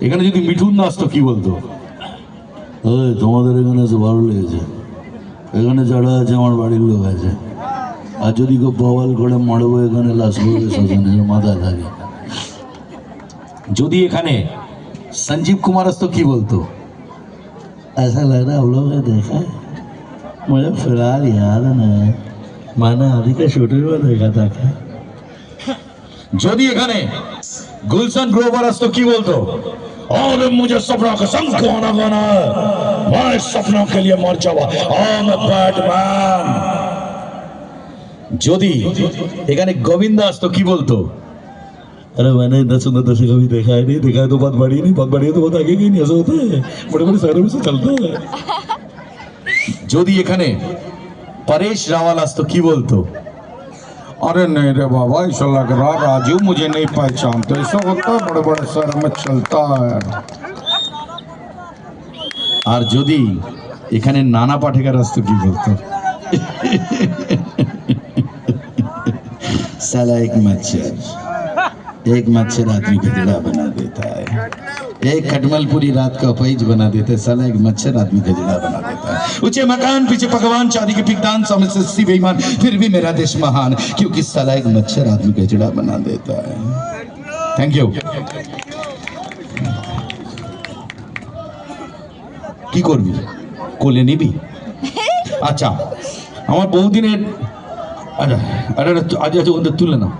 এখানে যদি মিঠুন না আসতো কি বলতো? ওই তোমাদের এখানে এসে ভালো লেগেছে, এখানে যারা আছে আমার বাড়ির লোক আছে, আর যদি কেউ বওয়াল করে মারবো এখানে লাশ করবে শ্মশানে, মাথায় থাকে। যদি এখানে संजीव कुमार আসতো কি বলতো? ऐसा लग रहा है हम लोग ने देखा है, मुझे फिलहाल याद नहीं, माना अभी के शूटिंग में देखा था क्या? যদি এখানে गुलशन ग्रोवर আসতো কি বলতো? और मुझे सपना का संग गाना गाना है, मैं सपना के लिए मर जावा, आई एम अ बैटमैन। যদি এখানে গোবিंदा আসতো কি বলতো? अरे मैंने इतना सुंदर दर्शक कभी देखा है नहीं, देखा है तो बात बढ़ी नहीं, बात बढ़ी है तो बात आगे की नहीं, ऐसा होता है, बड़े बड़े शहरों में से चलता है। যদি এখানে परेश रावल আসতো কি বলতো? अरे नहीं रे बाबा, ऐसा लग रहा राजू मुझे नहीं पहचानते, ऐसा होता है बड़े बड़े शहर में चलता है। আর যদি এখানে নানা পাটেকর আসতো কি বলতো? साला एक मच्छर आदमी का जड़ा बना देता है, एक खटमल पूरी रात का अपैज बना देता है, साला एक मच्छर आदमी का जड़ा बना देता है। ऊंचे मकान पीछे पकवान चांदी के पिकदान समझ से सी बेईमान, फिर भी मेरा देश महान, क्योंकि साला एक मच्छर आदमी का जड़ा बना देता है। Thank you. কি করবি? কোলে নিবি? আচ্ছা, আমার বহুদিনের আচ্ছা আচ্ছা আচ্ছা তুলে নাও।